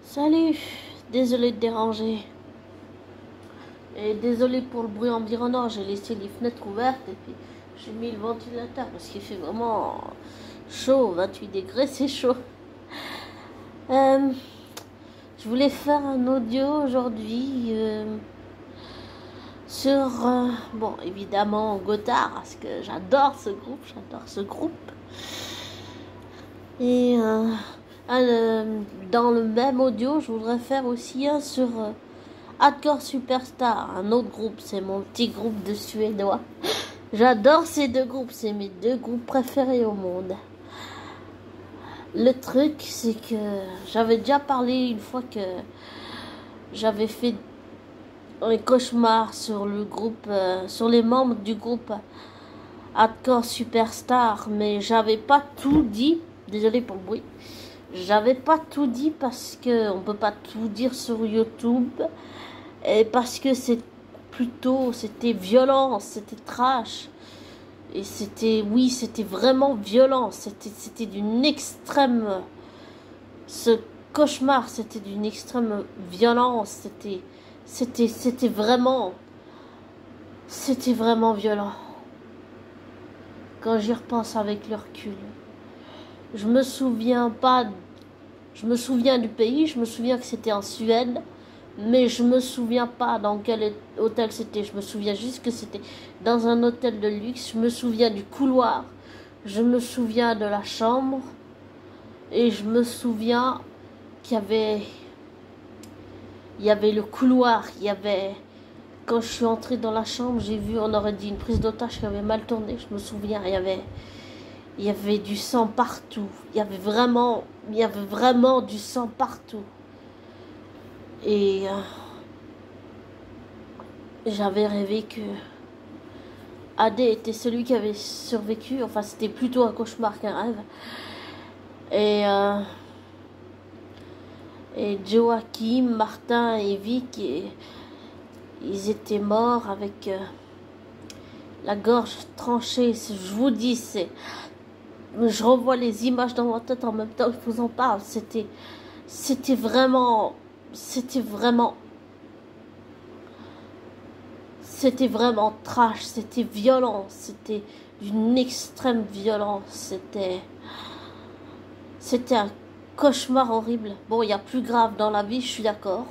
Salut, désolé de déranger. Et désolé pour le bruit environnant, j'ai laissé les fenêtres ouvertes et puis j'ai mis le ventilateur parce qu'il fait vraiment chaud, 28 degrés, c'est chaud. Euh, je voulais faire un audio aujourd'hui sur, bon, évidemment, Gotthard, parce que j'adore ce groupe. Et dans le même audio, je voudrais faire aussi un sur Hardcore Superstar, un autre groupe, c'est mon petit groupe de Suédois. J'adore ces deux groupes, c'est mes deux groupes préférés au monde. Le truc, c'est que j'avais déjà parlé une fois que j'avais fait un cauchemar sur le groupe, sur les membres du groupe Hardcore Superstar, mais j'avais pas tout dit. Désolé pour le bruit. J'avais pas tout dit parce que on peut pas tout dire sur YouTube. Et parce que c'était violent, c'était trash. Et c'était vraiment violent. C'était d'une extrême, ce cauchemar, c'était d'une extrême violence. C'était vraiment violent. Quand j'y repense avec le recul. Je me souviens du pays, je me souviens que c'était en Suède. Mais je me souviens pas dans quel hôtel c'était. Je me souviens juste que c'était dans un hôtel de luxe. Je me souviens du couloir. Je me souviens de la chambre. Et je me souviens qu'il y avait le couloir. Quand je suis entrée dans la chambre, j'ai vu, on aurait dit une prise d'otage qui avait mal tourné. Je me souviens, il y avait du sang partout. Il y avait vraiment du sang partout. Et j'avais rêvé que AD était celui qui avait survécu. Enfin, c'était plutôt un cauchemar qu'un rêve. Et Joachim, Martin et Vic, ils étaient morts avec la gorge tranchée. Je vous dis, je revois les images dans ma tête en même temps que je vous en parle. C'était vraiment trash, c'était violent, c'était d'une extrême violence, c'était un cauchemar horrible. Bon, il y a plus grave dans la vie, je suis d'accord,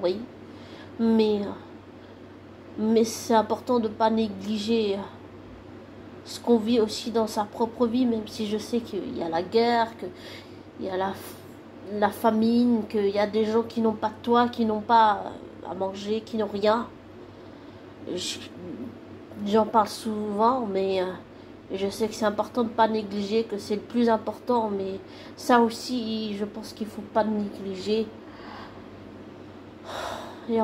oui, mais c'est important de ne pas négliger ce qu'on vit aussi dans sa propre vie, même si je sais qu'il y a la guerre, qu'il y a la famine, qu'il y a des gens qui n'ont pas de toit, qui n'ont pas à manger, qui n'ont rien. J'en parle souvent, mais je sais que c'est important de ne pas négliger, que c'est le plus important, mais ça aussi, je pense qu'il ne faut pas négliger. Et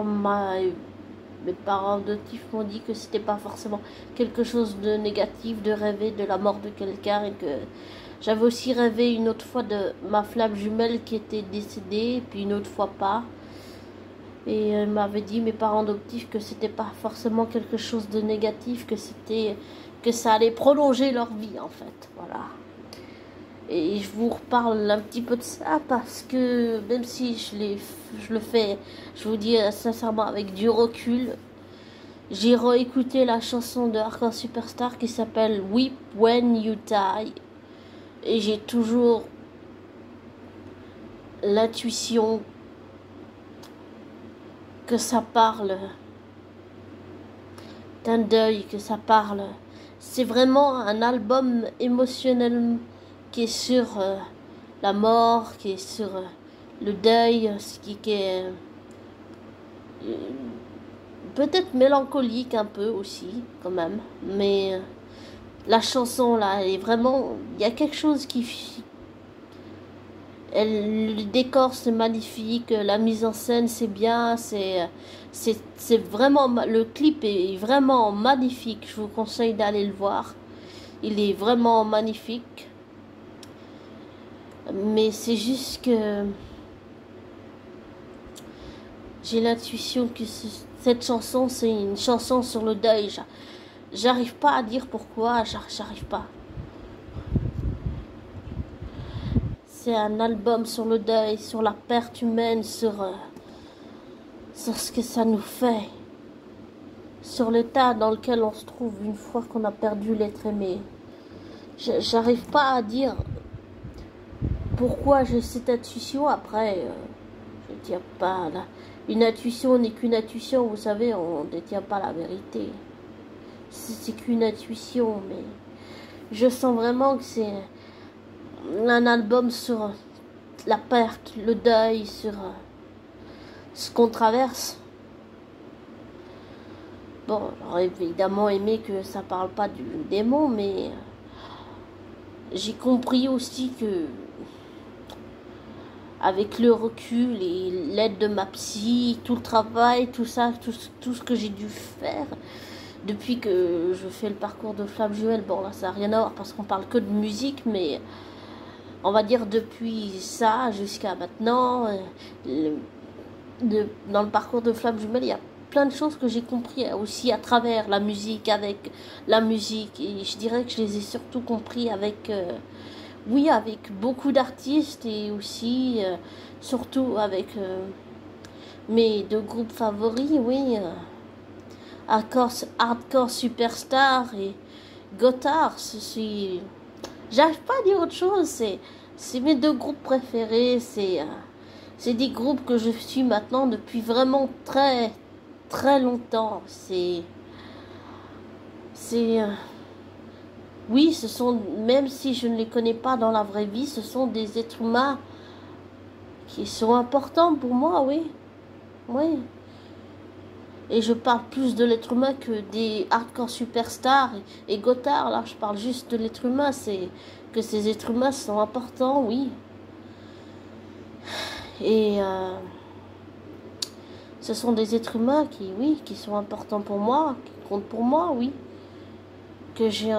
mes parents adoptifs m'ont dit que c'était pas forcément quelque chose de négatif de rêver de la mort de quelqu'un, et que j'avais aussi rêvé une autre fois de ma flamme jumelle qui était décédée, puis une autre fois pas. Et m'avait dit, mes parents adoptifs, que c'était pas forcément quelque chose de négatif, que ça allait prolonger leur vie, en fait. Voilà. Et je vous reparle un petit peu de ça parce que même si je le fais, je vous dis sincèrement avec du recul, j'ai réécouté la chanson de Hardcore Superstar qui s'appelle Weep When You Die. Et j'ai toujours l'intuition que ça parle d'un deuil, que ça parle. C'est vraiment un album émotionnel qui est sur la mort, qui est sur le deuil, qui est peut-être mélancolique un peu aussi, quand même. Mais la chanson là, elle est vraiment, il y a quelque chose le décor c'est magnifique, la mise en scène c'est bien, c'est vraiment, le clip est vraiment magnifique, je vous conseille d'aller le voir, il est vraiment magnifique, mais c'est juste que j'ai l'intuition que cette chanson c'est une chanson sur le deuil. J'arrive pas à dire pourquoi, j'arrive pas. c'est un album sur le deuil, sur la perte humaine, sur ce que ça nous fait, sur l'état dans lequel on se trouve une fois qu'on a perdu l'être aimé. J'arrive pas à dire pourquoi j'ai cette intuition. Après, je ne tiens pas là. Une intuition n'est qu'une intuition, vous savez, on ne détient pas la vérité. C'est qu'une intuition, mais je sens vraiment que c'est un album sur la perte, le deuil, sur ce qu'on traverse. Bon, j'aurais évidemment aimé que ça parle pas du démon, mais j'ai compris aussi que avec le recul et l'aide de ma psy, tout le travail, tout ça, tout ce que j'ai dû faire depuis que je fais le parcours de Flamme Jumelle. Bon, là, ça n'a rien à voir parce qu'on parle que de musique, mais on va dire depuis ça jusqu'à maintenant, dans le parcours de Flamme Jumelle, il y a plein de choses que j'ai compris aussi à travers la musique, avec la musique. Et je dirais que je les ai surtout compris avec... oui, avec beaucoup d'artistes et aussi, surtout avec mes deux groupes favoris, oui, Hardcore Superstar et Gotthard. J'arrive pas à dire autre chose, c'est mes deux groupes préférés, c'est des groupes que je suis maintenant depuis vraiment très, très longtemps. Oui, ce sont, même si je ne les connais pas dans la vraie vie, ce sont des êtres humains qui sont importants pour moi, oui. Oui. Et je parle plus de l'être humain que des Hardcore Superstars et Gotthard. Là, je parle juste de l'être humain. C'est que ces êtres humains sont importants, oui. Et ce sont des êtres humains qui, oui, qui sont importants pour moi, qui comptent pour moi, oui. Que j'ai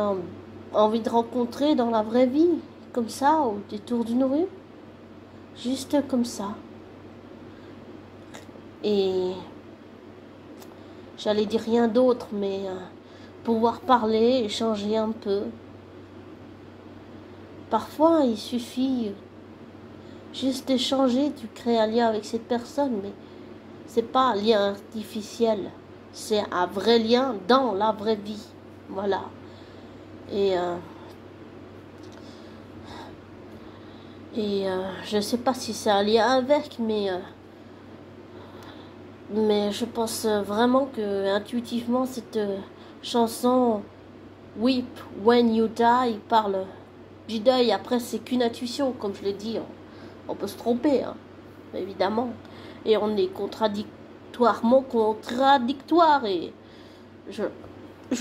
envie de rencontrer dans la vraie vie, comme ça, au détour d'une rue, juste comme ça. Et j'allais dire rien d'autre, mais pouvoir parler, échanger un peu. Parfois, il suffit juste d'échanger, tu crées un lien avec cette personne, mais c'est pas un lien artificiel, c'est un vrai lien dans la vraie vie, voilà. Et je sais pas si c'est un lien avec, mais je pense vraiment que intuitivement cette chanson Weep When You Die parle du deuil. Après, c'est qu'une intuition, comme je l'ai dit, on peut se tromper, hein, évidemment, et on est contradictoirement contradictoire, et je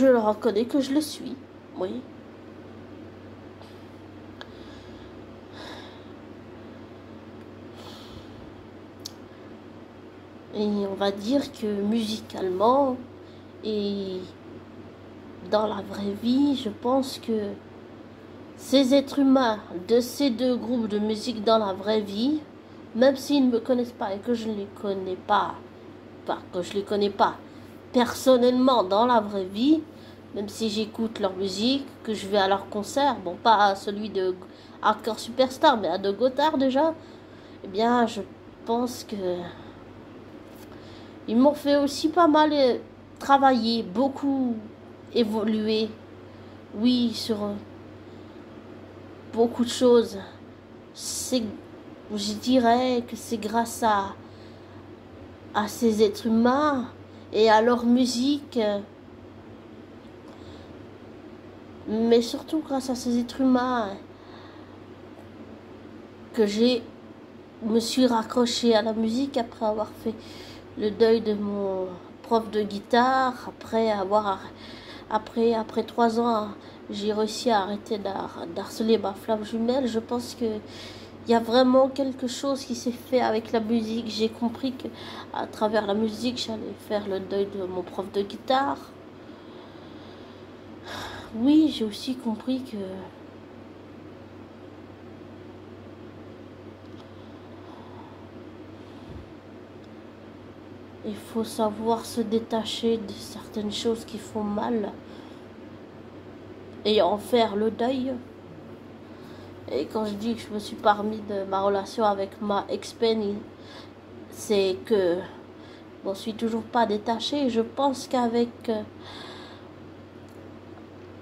le reconnais que je le suis, oui. Et on va dire que musicalement et dans la vraie vie, je pense que ces êtres humains de ces deux groupes de musique dans la vraie vie, même s'ils ne me connaissent pas et que je ne les connais pas, personnellement dans la vraie vie, même si j'écoute leur musique, que je vais à leur concert, bon, pas à celui de Hardcore Superstar, mais à de Gotthard déjà, eh bien, je pense que ils m'ont fait aussi pas mal travailler, beaucoup évoluer, oui, sur beaucoup de choses. Je dirais que c'est grâce à ces êtres humains et à leur musique, mais surtout grâce à ces êtres humains que me suis raccrochée à la musique après avoir fait le deuil de mon prof de guitare, après 3 ans, j'ai réussi à arrêter d'harceler ma flamme jumelle. Je pense que il y a vraiment quelque chose qui s'est fait avec la musique. J'ai compris que à travers la musique, j'allais faire le deuil de mon prof de guitare. Oui, j'ai aussi compris que il faut savoir se détacher de certaines choses qui font mal et en faire le deuil. Et quand je dis que je me suis pas remis de ma relation avec ma ex-peine, c'est que je m'en suis toujours pas détachée. Je pense qu'avec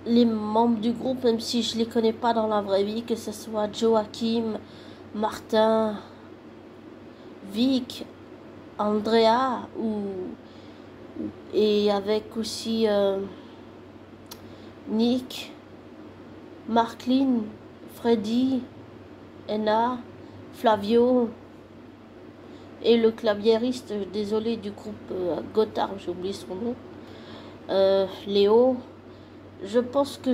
les membres du groupe, même si je les connais pas dans la vraie vie, que ce soit Joachim, Martin, Vic, Andrea, et avec aussi Nick, Marklin, Freddy, Enna, Flavio et le claviériste, désolé, du groupe Gotthard, j'ai oublié son nom, Léo. Je pense que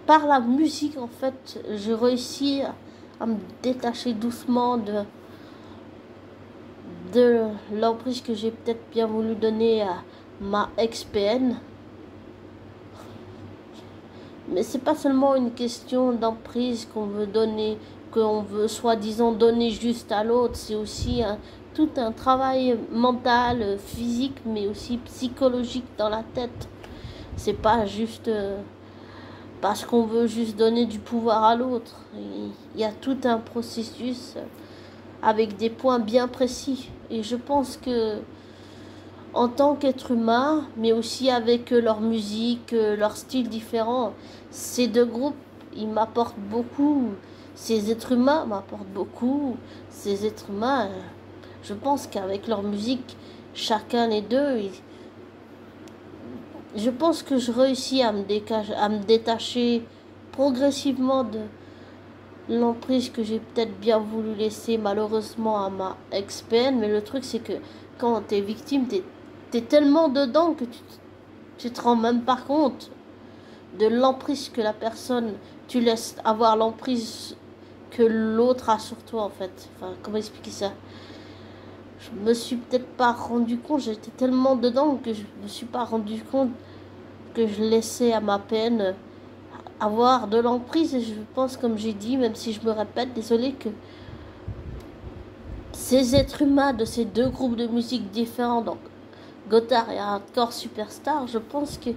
par la musique, en fait, je réussis à me détacher doucement de l'emprise que j'ai peut-être bien voulu donner à ma ex-PN. Mais c'est pas seulement une question d'emprise qu'on veut donner, qu'on veut soi-disant donner juste à l'autre, c'est aussi tout un travail mental, physique, mais aussi psychologique dans la tête. C'est pas juste parce qu'on veut juste donner du pouvoir à l'autre. Il y a tout un processus avec des points bien précis. Et je pense que en tant qu'être humain, mais aussi avec leur musique, leur style différent, ces deux groupes, ils m'apportent beaucoup. Ces êtres humains m'apportent beaucoup. Ces êtres humains, je pense qu'avec leur musique, chacun les deux, je pense que je réussis à me détacher progressivement de l'emprise que j'ai peut-être bien voulu laisser malheureusement à ma ex-PN. Mais le truc, c'est que quand t'es victime, t'es tellement dedans que tu te rends même pas compte de l'emprise que la personne, tu laisses avoir l'emprise que l'autre a sur toi, en fait. Enfin, comment expliquer ça? Je me suis peut-être pas rendu compte, j'étais tellement dedans que je me suis pas rendu compte que je laissais à ma peine avoir de l'emprise. Et je pense, comme j'ai dit, même si je me répète, désolé, que ces êtres humains de ces deux groupes de musique différents, donc Gotthard et Hardcore Superstar, je pense que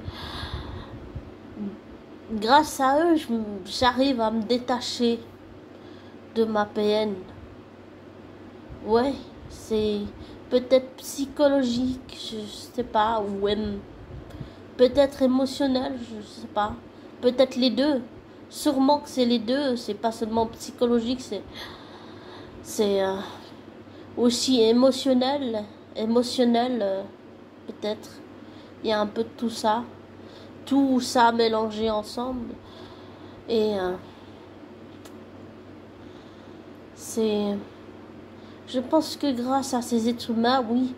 grâce à eux, j'arrive à me détacher de ma PN. Ouais, c'est peut-être psychologique, je sais pas, ou peut-être émotionnel, je sais pas. Peut-être les deux. Sûrement que c'est les deux, c'est pas seulement psychologique, c'est aussi émotionnel, peut-être. Il y a un peu de tout ça mélangé ensemble. Et je pense que grâce à ces êtres humains, oui,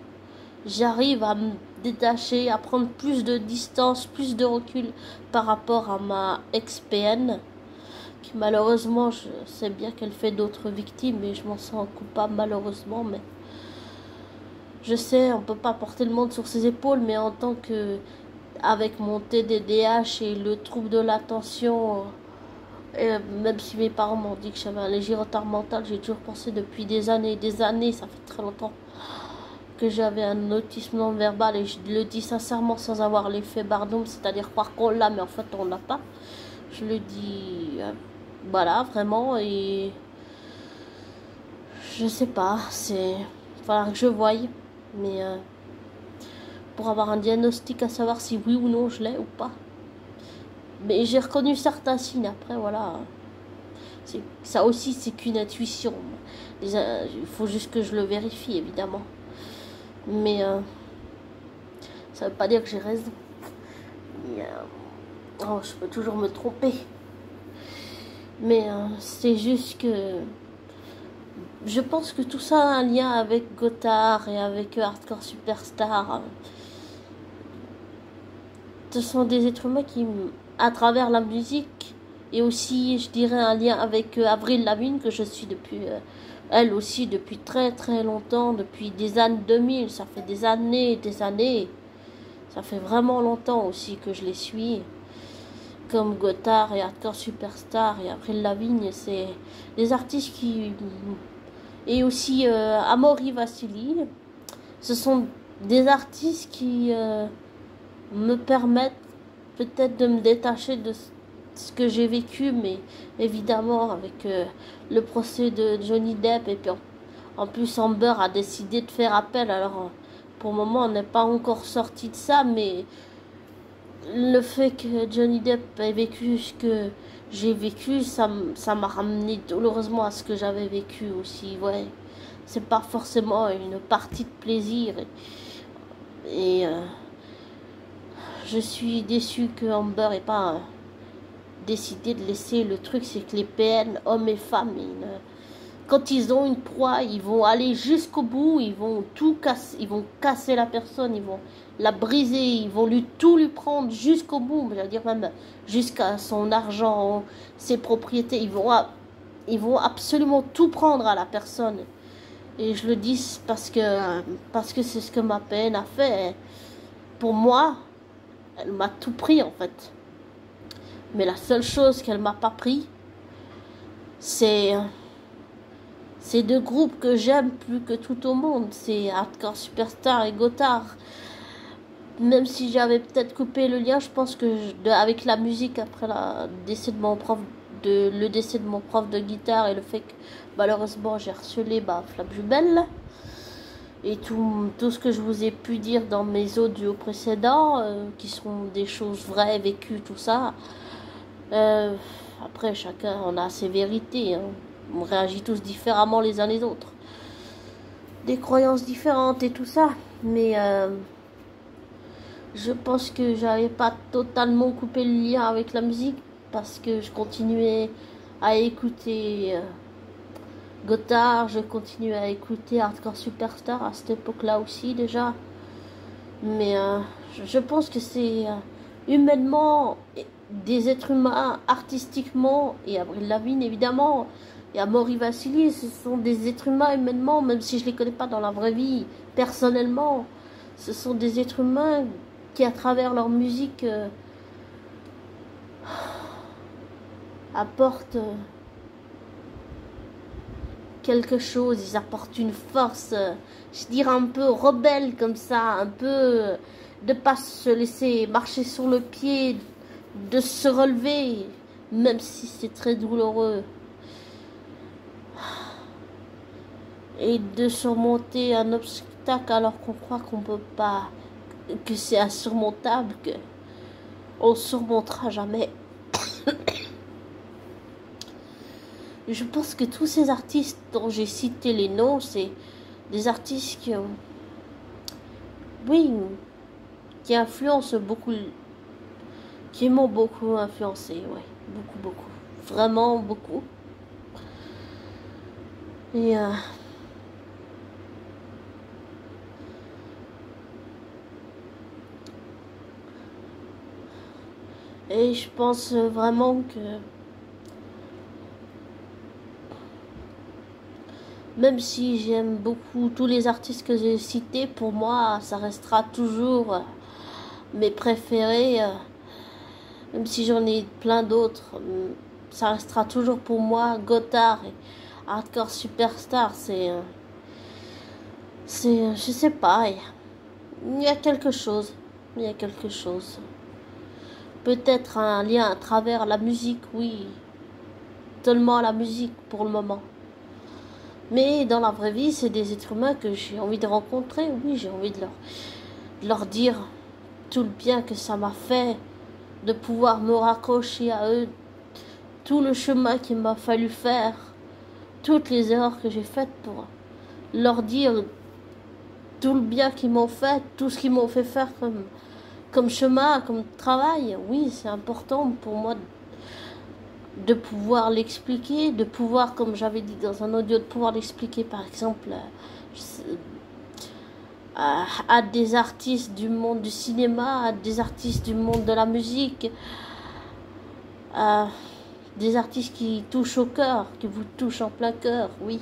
j'arrive à me détacher, à prendre plus de distance, plus de recul par rapport à ma ex-PN, qui malheureusement, je sais bien qu'elle fait d'autres victimes et je m'en sens coupable malheureusement, mais je sais, on peut pas porter le monde sur ses épaules, mais en tant que, avec mon TDDH et le trouble de l'attention, et même si mes parents m'ont dit que j'avais un léger retard mental, j'ai toujours pensé depuis des années, ça fait très longtemps, que j'avais un autisme non verbal, et je le dis sincèrement sans avoir l'effet Barnum, c'est-à-dire croire qu'on l'a mais en fait on l'a pas. Je le dis voilà, vraiment, et je sais pas, il faudra que je voie, mais pour avoir un diagnostic à savoir si oui ou non je l'ai ou pas. Mais j'ai reconnu certains signes, après voilà, ça aussi c'est qu'une intuition, il faut juste que je le vérifie évidemment. Mais ça veut pas dire que j'ai raison. Mais, je peux toujours me tromper. Mais c'est juste que je pense que tout ça a un lien avec Gotthard et avec Hardcore Superstar. Ce sont des êtres humains qui, à travers la musique, et aussi, je dirais, un lien avec Avril Lavigne, que je suis depuis... elle aussi depuis très très longtemps, depuis des années 2000, ça fait des années, ça fait vraiment longtemps aussi que je les suis, comme Gotthard et Hardcore Superstar et Avril Lavigne, c'est des artistes qui... Et aussi Amaury Vassili, ce sont des artistes qui me permettent peut-être de me détacher ce que j'ai vécu, mais évidemment avec le procès de Johnny Depp, et puis en plus Amber a décidé de faire appel. Alors pour le moment on n'est pas encore sorti de ça, mais le fait que Johnny Depp ait vécu ce que j'ai vécu, ça m'a ramené douloureusement à ce que j'avais vécu aussi. Ouais, c'est pas forcément une partie de plaisir, et je suis déçue que Amber ait pas décidé de laisser. Le truc, c'est que les PN, hommes et femmes, quand ils ont une proie, ils vont aller jusqu'au bout, ils vont tout casser, ils vont casser la personne, ils vont la briser, ils vont tout lui prendre jusqu'au bout, je veux dire même jusqu'à son argent, ses propriétés, ils vont absolument tout prendre à la personne. Et je le dis parce que c'est ce que ma PN a fait. Pour moi, elle m'a tout pris en fait. Mais la seule chose qu'elle m'a pas pris, c'est deux groupes que j'aime plus que tout au monde. C'est Hardcore Superstar et Gotthard. Même si j'avais peut-être coupé le lien, je pense que avec la musique après le décès de mon prof de guitare, et le fait que malheureusement j'ai harcelé Flamme Jumelle, et tout ce que je vous ai pu dire dans mes audios précédents, qui sont des choses vraies, vécues, tout ça. Après, chacun on a ses vérités, hein. On réagit tous différemment les uns les autres, des croyances différentes et tout ça, mais je pense que j'avais pas totalement coupé le lien avec la musique, parce que je continuais à écouter Gotthard, je continuais à écouter Hardcore Superstar à cette époque-là aussi déjà. Mais je pense que c'est humainement des êtres humains, artistiquement, et Avril Lavigne évidemment, et Amaury Vassili, ce sont des êtres humains humainement, même si je les connais pas dans la vraie vie, personnellement. Ce sont des êtres humains qui, à travers leur musique, apportent quelque chose. Ils apportent une force, je dirais un peu rebelle comme ça, un peu de pas se laisser marcher sur le pied, de se relever, même si c'est très douloureux, et de surmonter un obstacle alors qu'on croit qu'on peut pas, que c'est insurmontable, que on surmontera jamais. Je pense que tous ces artistes dont j'ai cité les noms, c'est des artistes qui ont, oui, qui influencent beaucoup, qui m'ont beaucoup influencé, ouais, beaucoup, vraiment beaucoup. Et je pense vraiment que même si j'aime beaucoup tous les artistes que j'ai cités, pour moi, ça restera toujours mes préférés. Même si j'en ai plein d'autres, ça restera toujours pour moi Gotthard et Hardcore Superstar. Je sais pas, il y a quelque chose. Il y a quelque chose. Peut-être un lien à travers la musique, oui. Seulement la musique pour le moment. Mais dans la vraie vie, c'est des êtres humains que j'ai envie de rencontrer. Oui, j'ai envie de leur dire tout le bien que ça m'a fait, de pouvoir me raccrocher à eux, tout le chemin qu'il m'a fallu faire, toutes les erreurs que j'ai faites pour leur dire tout le bien qu'ils m'ont fait, tout ce qu'ils m'ont fait faire comme chemin, comme travail. Oui, c'est important pour moi de pouvoir l'expliquer, de pouvoir, comme j'avais dit dans un audio, de pouvoir l'expliquer par exemple à des artistes du monde du cinéma, à des artistes du monde de la musique, à des artistes qui touchent au cœur, qui vous touchent en plein cœur, oui.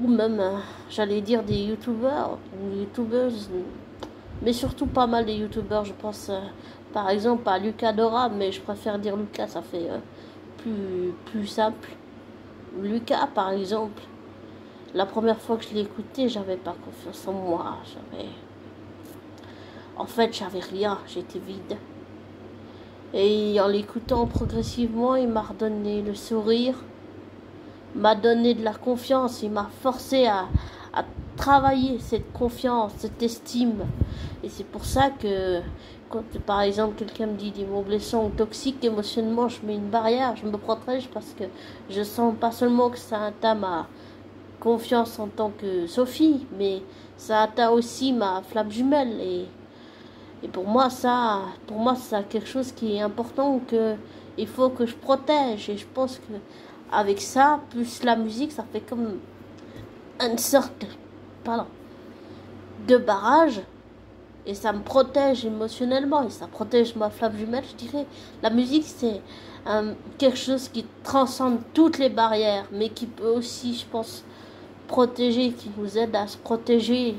Ou même, j'allais dire des youtubeurs, youtubeuses, mais surtout pas mal des youtubeurs, je pense par exemple à Lucas Dora, mais je préfère dire Lucas, ça fait plus simple. Lucas par exemple, la première fois que je l'ai écouté, j'avais pas confiance en moi, en fait j'avais rien, j'étais vide. Et en l'écoutant progressivement, il m'a redonné le sourire, m'a donné de la confiance, il m'a forcé à travailler cette confiance, cette estime. Et c'est pour ça que quand par exemple quelqu'un me dit des mots blessants ou toxiques, émotionnellement je mets une barrière, je me protège parce que je sens pas seulement que ça atteint ma confiance en tant que Sophie, mais ça atteint aussi ma flamme jumelle. Et pour moi c'est quelque chose qui est important, que il faut que je protège. Et je pense que avec ça, plus la musique, ça fait comme une sorte de barrage. Et ça me protège émotionnellement et ça protège ma flamme jumelle, je dirais. La musique, c'est quelque chose qui transcende toutes les barrières, mais qui peut aussi, je pense, protéger, qui nous aide à se protéger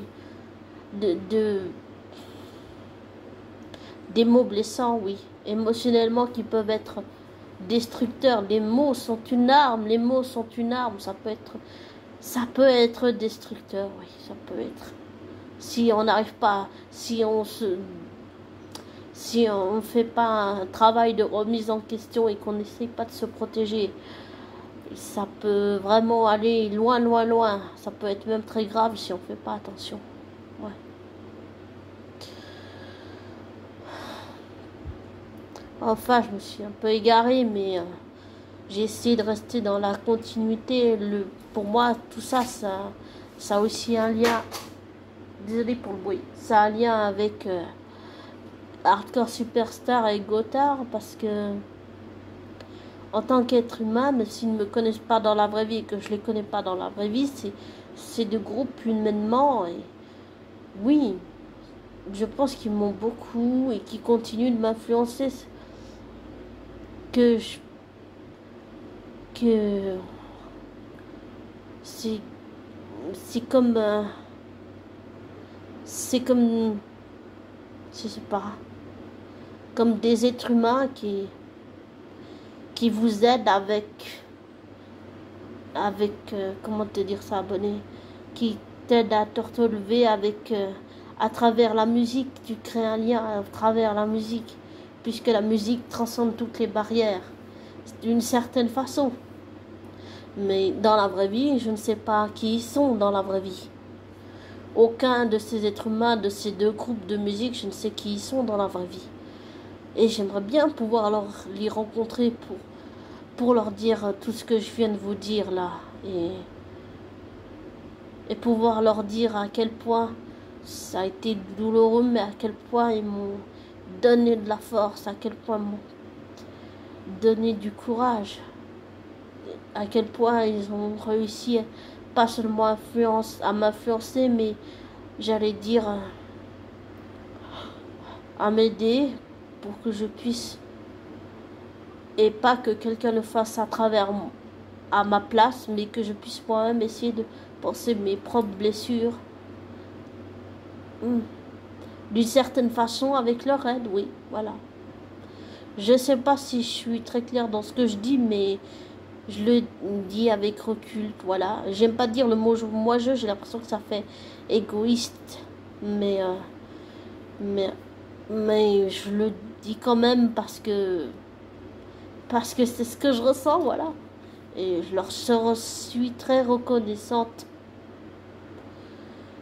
des mots blessants, oui, émotionnellement, qui peuvent être destructeurs. Les mots sont une arme, les mots sont une arme, ça peut être destructeur, oui, ça peut être. Si on n'arrive pas, si on fait pas un travail de remise en question et qu'on n'essaie pas de se protéger, ça peut vraiment aller loin, loin, loin. Ça peut être même très grave si on fait pas attention. Ouais. Enfin, je me suis un peu égarée, mais j'ai essayé de rester dans la continuité. Pour moi, tout ça, ça a aussi un lien. Désolé pour le bruit. Ça a un lien avec Hardcore Superstar et Gotthard, parce que en tant qu'être humain, même s'ils ne me connaissent pas dans la vraie vie et que je les connais pas dans la vraie vie, c'est deux groupes humainement. Et oui, je pense qu'ils m'ont beaucoup et qu'ils continuent de m'influencer. Que c'est comme je sais pas, comme des êtres humains qui vous aident avec comment te dire ça, abonné, qui t'aident à te relever avec à travers la musique. Tu crées un lien à travers la musique, puisque la musique transcende toutes les barrières d'une certaine façon. Mais dans la vraie vie, je ne sais pas qui ils sont dans la vraie vie. Aucun de ces êtres humains, de ces deux groupes de musique, je ne sais qui ils sont dans la vraie vie. Et j'aimerais bien pouvoir les rencontrer pour leur dire tout ce que je viens de vous dire là. Et pouvoir leur dire à quel point ça a été douloureux, mais à quel point ils m'ont donné de la force, à quel point ils m'ont donné du courage, à quel point ils ont réussi pas seulement à m'influencer, mais j'allais dire à m'aider pour que je puisse, et pas que quelqu'un le fasse à ma place, mais que je puisse moi-même essayer de penser mes propres blessures d'une certaine façon avec leur aide, oui, voilà. Je sais pas si je suis très claire dans ce que je dis, mais je le dis avec recul, voilà. J'aime pas dire le mot moi j'ai l'impression que ça fait égoïste, mais je le dis quand même parce que c'est ce que je ressens, voilà. Et je leur suis très reconnaissante.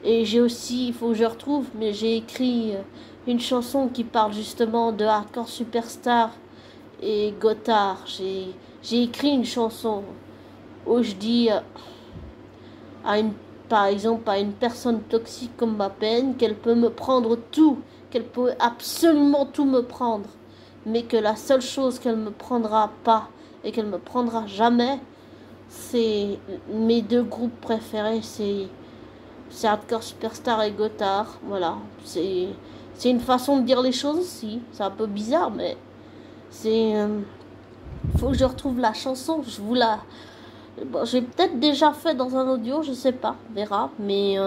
Et j'ai aussi, il faut que je retrouve, mais j'ai écrit une chanson qui parle justement de Hardcore Superstar et Gotthard. J'ai écrit une chanson où je dis par exemple à une personne toxique comme ma peine, qu'elle peut me prendre tout, qu'elle peut absolument tout me prendre, mais que la seule chose qu'elle me prendra pas et qu'elle me prendra jamais, c'est mes deux groupes préférés, c'est Hardcore Superstar et Gotthard. Voilà, c'est une façon de dire les choses aussi, c'est un peu bizarre, mais c'est faut que je retrouve la chanson. Bon, j'ai peut-être déjà fait dans un audio, je sais pas, on verra, mais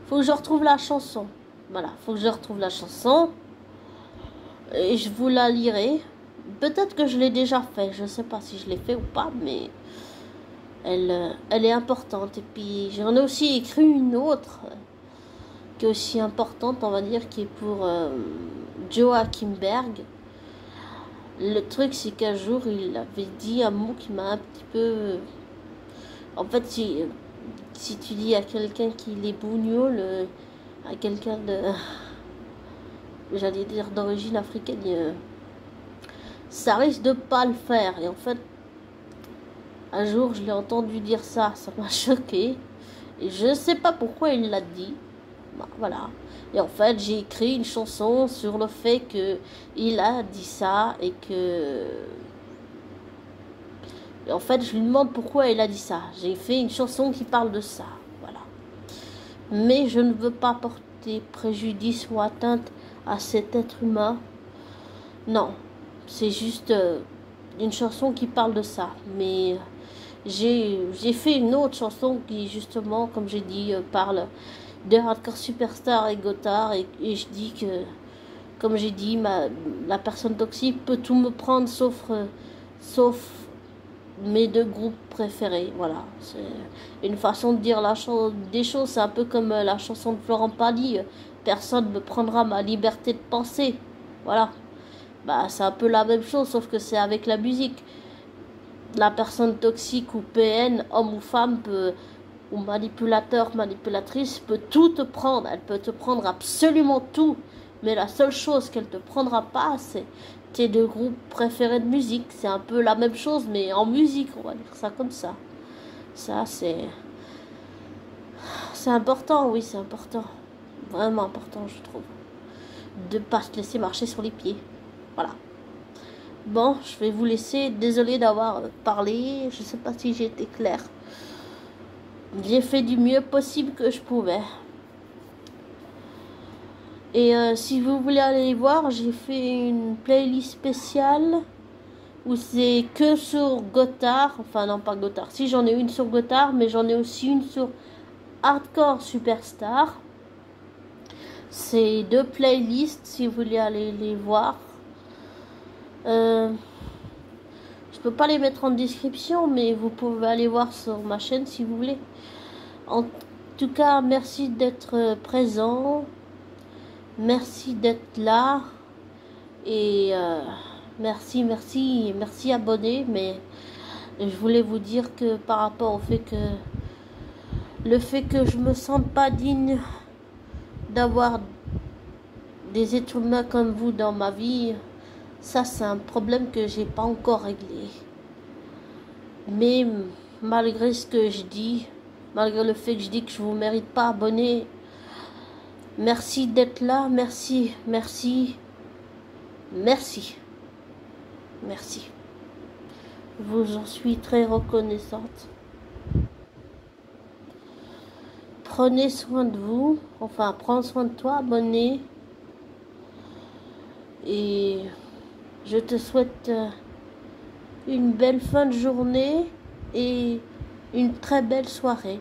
faut que je retrouve la chanson. Voilà, faut que je retrouve la chanson et je vous la lirai. Peut-être que je l'ai déjà fait, je sais pas si je l'ai fait ou pas, mais elle est importante. Et puis j'en ai aussi écrit une autre qui est aussi importante, on va dire, qui est pour Joachim Berg. Le truc, c'est qu'un jour, il avait dit un mot qui m'a un petit peu... En fait, si tu dis à quelqu'un qu'il est bougnoul, à quelqu'un de... J'allais dire d'origine africaine, ça risque de pas le faire. Et en fait, un jour, je l'ai entendu dire ça m'a choqué. Et je sais pas pourquoi il l'a dit. Bah, voilà. Et en fait, j'ai écrit une chanson sur le fait que il a dit ça et que... Et en fait, je lui demande pourquoi il a dit ça. J'ai fait une chanson qui parle de ça. Voilà. Mais je ne veux pas porter préjudice ou atteinte à cet être humain. Non. C'est juste une chanson qui parle de ça. Mais j'ai fait une autre chanson qui, justement, comme j'ai dit, parle de Hardcore Superstar et Gotthard. Et je dis que, comme j'ai dit, la personne toxique peut tout me prendre sauf mes deux groupes préférés. Voilà. C'est une façon de dire des choses. C'est un peu comme la chanson de Florent Pagny. Personne ne me prendra ma liberté de penser. Voilà. Bah, c'est un peu la même chose, sauf que c'est avec la musique. La personne toxique ou PN, homme ou femme, ou manipulateur, manipulatrice, peut tout te prendre. Elle peut te prendre absolument tout. Mais la seule chose qu'elle te prendra pas, c'est tes deux groupes préférés de musique. C'est un peu la même chose, mais en musique, on va dire ça comme ça. Ça, c'est important, oui, c'est important. Vraiment important, je trouve. De pas se laisser marcher sur les pieds. Voilà. Bon, je vais vous laisser. Désolée d'avoir parlé. Je sais pas si j'ai été claire. J'ai fait du mieux possible que je pouvais. Et si vous voulez aller voir, j'ai fait une playlist spéciale où c'est que sur Gotthard. Enfin, non, pas Gotthard. Si, j'en ai une sur Gotthard, mais j'en ai aussi une sur Hardcore Superstar. C'est deux playlists si vous voulez aller les voir. Je peux pas les mettre en description, mais vous pouvez aller voir sur ma chaîne si vous voulez. En tout cas, merci d'être présent. Merci d'être là. Et merci abonnés. Mais je voulais vous dire que par rapport au fait que je me sente pas digne d'avoir des êtres humains comme vous dans ma vie, ça c'est un problème que j'ai pas encore réglé. Mais malgré ce que je dis, malgré le fait que je dis que je vous mérite pas, abonnés, merci d'être là, merci. Je vous en suis très reconnaissante. Prenez soin de vous, enfin prends soin de toi, abonné. Et je te souhaite une belle fin de journée et une très belle soirée.